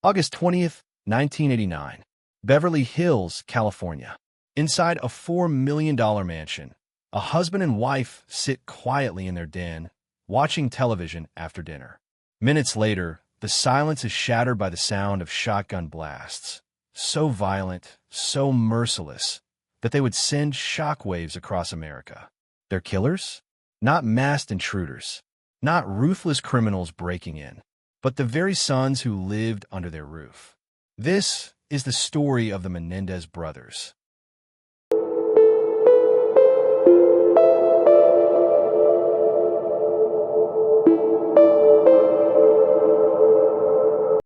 August 20th, 1989. Beverly Hills, California. Inside a $4 million mansion, a husband and wife sit quietly in their den, watching television after dinner. Minutes later, the silence is shattered by the sound of shotgun blasts, so violent, so merciless, that they would send shockwaves across America. They're killers? Not masked intruders, not ruthless criminals breaking in, but the very sons who lived under their roof. This is the story of the Menendez brothers.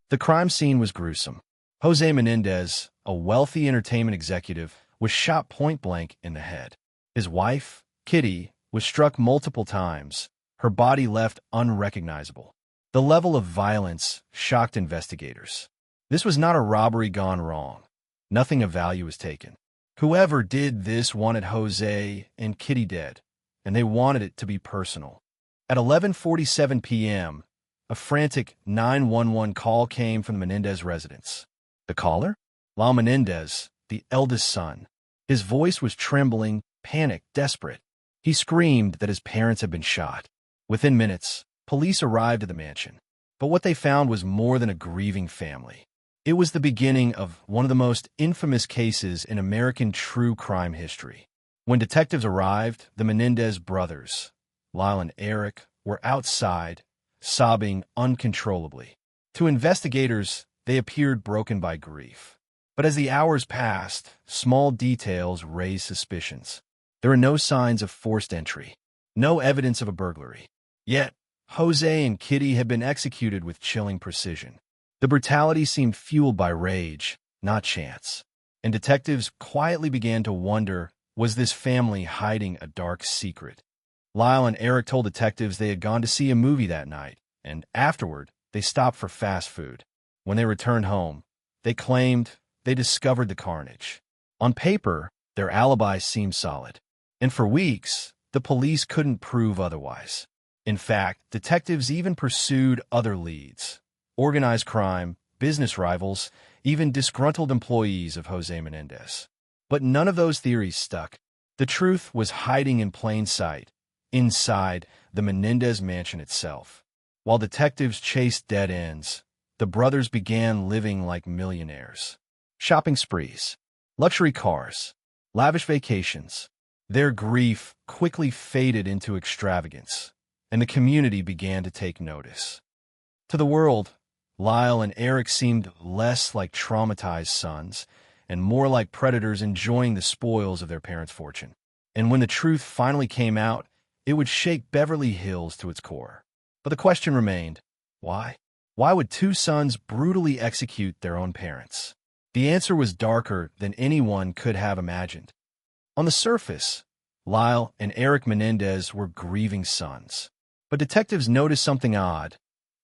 The crime scene was gruesome. Jose Menendez, a wealthy entertainment executive, was shot point-blank in the head. His wife, Kitty, was struck multiple times, her body left unrecognizable. The level of violence shocked investigators. This was not a robbery gone wrong. Nothing of value was taken. Whoever did this wanted Jose and Kitty dead, and they wanted it to be personal. At 11:47 p.m., a frantic 911 call came from the Menendez residence. The caller? Lyle Menendez, the eldest son. His voice was trembling, panicked, desperate. He screamed that his parents had been shot. Within minutes, police arrived at the mansion. But what they found was more than a grieving family. It was the beginning of one of the most infamous cases in American true crime history. When detectives arrived, the Menendez brothers, Lyle and Erik, were outside, sobbing uncontrollably. To investigators, they appeared broken by grief. But as the hours passed, small details raised suspicions. There were no signs of forced entry, no evidence of a burglary. Yet, Jose and Kitty had been executed with chilling precision. The brutality seemed fueled by rage, not chance. And detectives quietly began to wonder, was this family hiding a dark secret? Lyle and Erik told detectives they had gone to see a movie that night, and afterward, they stopped for fast food. When they returned home, they claimed they discovered the carnage. On paper, their alibi seemed solid. And for weeks, the police couldn't prove otherwise. In fact, detectives even pursued other leads: organized crime, business rivals, even disgruntled employees of Jose Menendez. But none of those theories stuck. The truth was hiding in plain sight, inside the Menendez mansion itself. While detectives chased dead ends, the brothers began living like millionaires. Shopping sprees, luxury cars, lavish vacations. Their grief quickly faded into extravagance, and the community began to take notice. To the world, Lyle and Erik seemed less like traumatized sons and more like predators enjoying the spoils of their parents' fortune. And when the truth finally came out, it would shake Beverly Hills to its core. But the question remained, why? Why would two sons brutally execute their own parents? The answer was darker than anyone could have imagined. On the surface, Lyle and Erik Menendez were grieving sons. But detectives noticed something odd.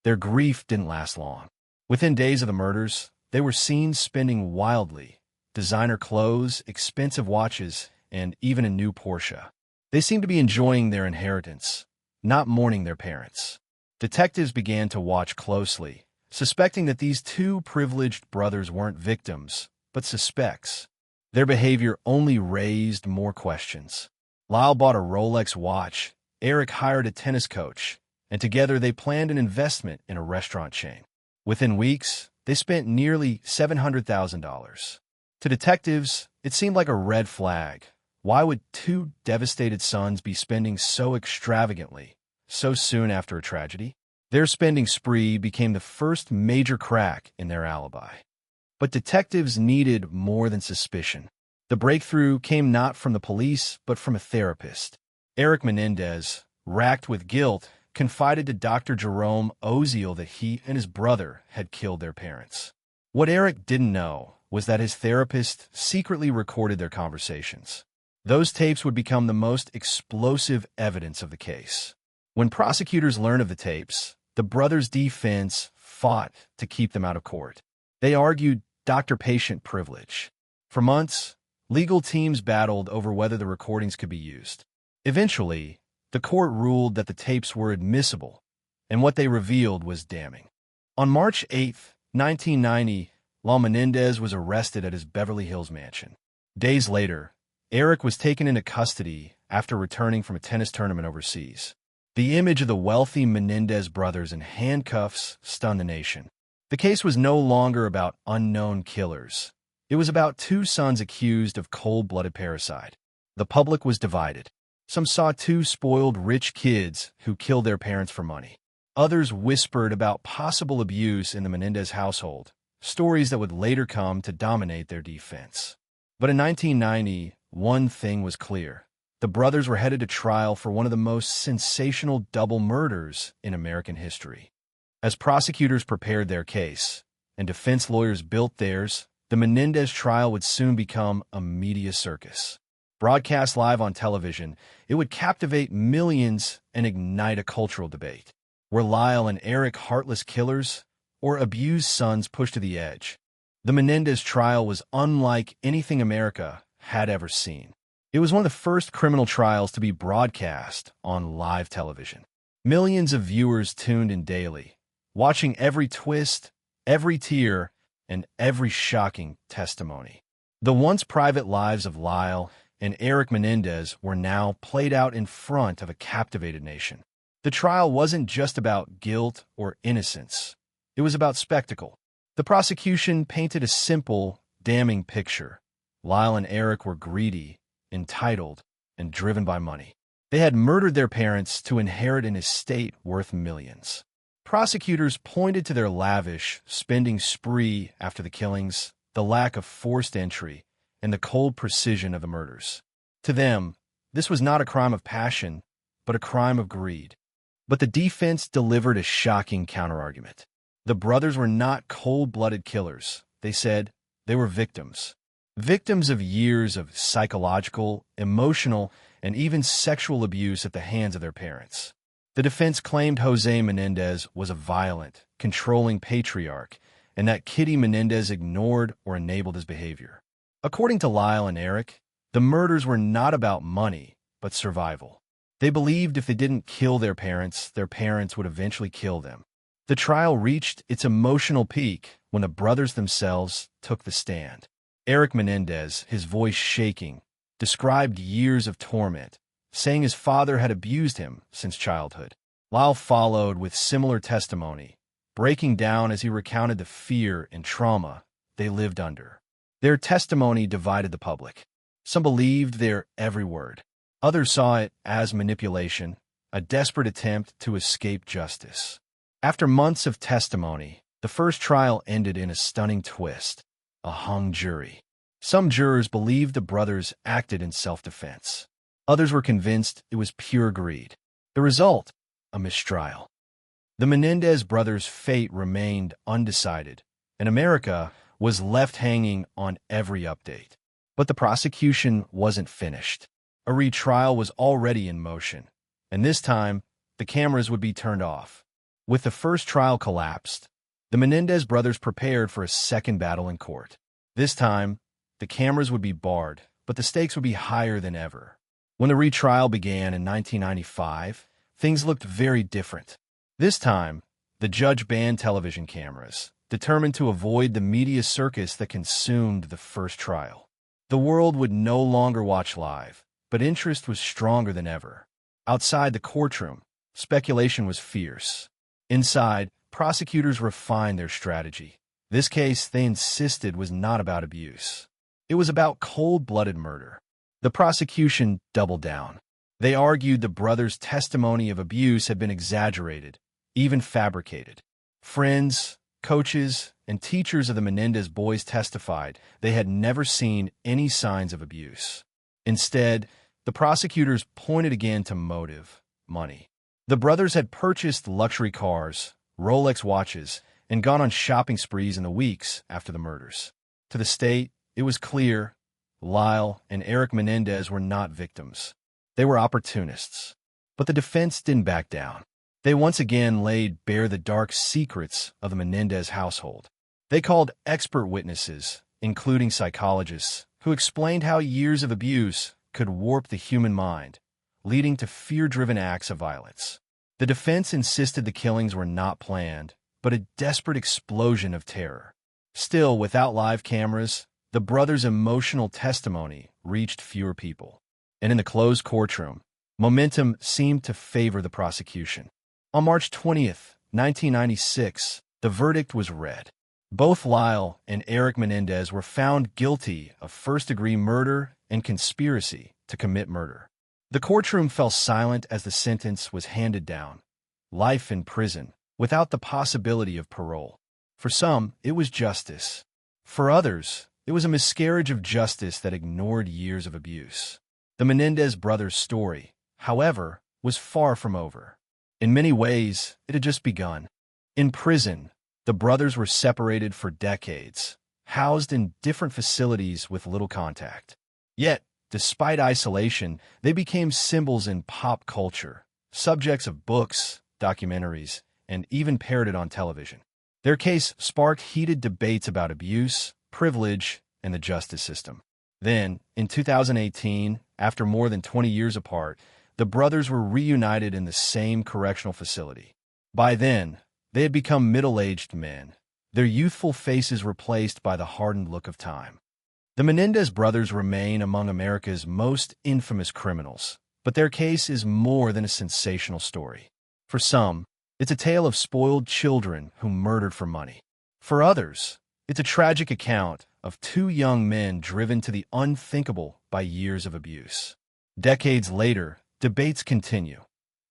Their grief didn't last long. Within days of the murders, they were seen spending wildly: designer clothes, expensive watches, and even a new Porsche. They seemed to be enjoying their inheritance, not mourning their parents. Detectives began to watch closely, suspecting that these two privileged brothers weren't victims, but suspects. Their behavior only raised more questions. Lyle bought a Rolex watch, Erik hired a tennis coach, and together they planned an investment in a restaurant chain. Within weeks, they spent nearly $700,000. To detectives, it seemed like a red flag. Why would two devastated sons be spending so extravagantly, so soon after a tragedy? Their spending spree became the first major crack in their alibi. But detectives needed more than suspicion. The breakthrough came not from the police, but from a therapist. Erik Menendez, racked with guilt, confided to Dr. Jerome Oziel that he and his brother had killed their parents. What Erik didn't know was that his therapist secretly recorded their conversations. Those tapes would become the most explosive evidence of the case. When prosecutors learned of the tapes, the brothers' defense fought to keep them out of court. They argued doctor-patient privilege. For months, legal teams battled over whether the recordings could be used. Eventually, the court ruled that the tapes were admissible, and what they revealed was damning. On March 8, 1990, Lyle Menendez was arrested at his Beverly Hills mansion. Days later, Erik was taken into custody after returning from a tennis tournament overseas. The image of the wealthy Menendez brothers in handcuffs stunned the nation. The case was no longer about unknown killers. It was about two sons accused of cold-blooded parricide. The public was divided. Some saw two spoiled rich kids who killed their parents for money. Others whispered about possible abuse in the Menendez household, stories that would later come to dominate their defense. But in 1990, one thing was clear. The brothers were headed to trial for one of the most sensational double murders in American history. As prosecutors prepared their case and defense lawyers built theirs, the Menendez trial would soon become a media circus. Broadcast live on television, it would captivate millions and ignite a cultural debate. Were Lyle and Erik heartless killers or abused sons pushed to the edge? The Menendez trial was unlike anything America had ever seen. It was one of the first criminal trials to be broadcast on live television. Millions of viewers tuned in daily, watching every twist, every tear, and every shocking testimony. The once private lives of Lyle and Erik Menendez were now played out in front of a captivated nation. The trial wasn't just about guilt or innocence. It was about spectacle. The prosecution painted a simple, damning picture. Lyle and Erik were greedy, entitled, and driven by money. They had murdered their parents to inherit an estate worth millions. Prosecutors pointed to their lavish spending spree after the killings, the lack of forced entry, and the cold precision of the murders. To them, this was not a crime of passion, but a crime of greed. But the defense delivered a shocking counterargument. The brothers were not cold-blooded killers. They said they were victims. Victims of years of psychological, emotional, and even sexual abuse at the hands of their parents. The defense claimed Jose Menendez was a violent, controlling patriarch, and that Kitty Menendez ignored or enabled his behavior. According to Lyle and Erik, the murders were not about money, but survival. They believed if they didn't kill their parents would eventually kill them. The trial reached its emotional peak when the brothers themselves took the stand. Erik Menendez, his voice shaking, described years of torment, saying his father had abused him since childhood. Lyle followed with similar testimony, breaking down as he recounted the fear and trauma they lived under. Their testimony divided the public. Some believed their every word. Others saw it as manipulation, a desperate attempt to escape justice. After months of testimony, the first trial ended in a stunning twist: a hung jury. Some jurors believed the brothers acted in self-defense. Others were convinced it was pure greed. The result: a mistrial. The Menendez brothers' fate remained undecided, and America was left hanging on every update. But the prosecution wasn't finished. A retrial was already in motion, and this time, the cameras would be turned off. With the first trial collapsed, the Menendez brothers prepared for a second battle in court. This time, the cameras would be barred, but the stakes would be higher than ever. When the retrial began in 1995, things looked very different. This time, the judge banned television cameras, determined to avoid the media circus that consumed the first trial. The world would no longer watch live, but interest was stronger than ever. Outside the courtroom, speculation was fierce. Inside, prosecutors refined their strategy. This case, they insisted, was not about abuse. It was about cold-blooded murder. The prosecution doubled down. They argued the brothers' testimony of abuse had been exaggerated, even fabricated. Friends, coaches, and teachers of the Menendez boys testified they had never seen any signs of abuse. Instead, the prosecutors pointed again to motive: money. The brothers had purchased luxury cars, Rolex watches, and gone on shopping sprees in the weeks after the murders. To the state, it was clear Lyle and Erik Menendez were not victims. They were opportunists. But the defense didn't back down. They once again laid bare the dark secrets of the Menendez household. They called expert witnesses, including psychologists, who explained how years of abuse could warp the human mind, leading to fear-driven acts of violence. The defense insisted the killings were not planned, but a desperate explosion of terror. Still, without live cameras, the brothers' emotional testimony reached fewer people. And in the closed courtroom, momentum seemed to favor the prosecution. On March 20th, 1996, the verdict was read. Both Lyle and Erik Menendez were found guilty of first-degree murder and conspiracy to commit murder. The courtroom fell silent as the sentence was handed down: life in prison, without the possibility of parole. For some, it was justice. For others, it was a miscarriage of justice that ignored years of abuse. The Menendez brothers' story, however, was far from over. In many ways, it had just begun. In prison, the brothers were separated for decades, housed in different facilities with little contact. Yet, despite isolation, they became symbols in pop culture, subjects of books, documentaries, and even parodied on television. Their case sparked heated debates about abuse, privilege, and the justice system. Then, in 2018, after more than 20 years apart, the brothers were reunited in the same correctional facility. By then, they had become middle-aged men, their youthful faces replaced by the hardened look of time. The Menendez brothers remain among America's most infamous criminals, but their case is more than a sensational story. For some, it's a tale of spoiled children who murdered for money. For others, it's a tragic account of two young men driven to the unthinkable by years of abuse. Decades later, debates continue.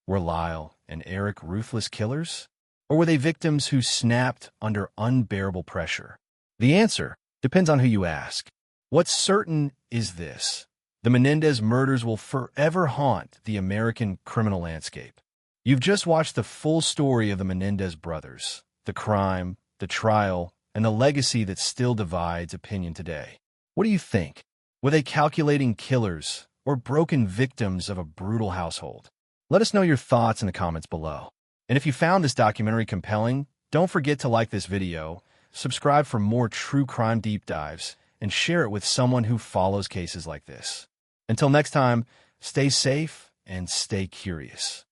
Were Lyle and Erik ruthless killers? Or were they victims who snapped under unbearable pressure? The answer depends on who you ask. What's certain is this: the Menendez murders will forever haunt the American criminal landscape. You've just watched the full story of the Menendez brothers, the crime, the trial, and the legacy that still divides opinion today. What do you think? Were they calculating killers or broken victims of a brutal household? Let us know your thoughts in the comments below. And if you found this documentary compelling, don't forget to like this video, subscribe for more true crime deep dives, and share it with someone who follows cases like this. Until next time, stay safe and stay curious.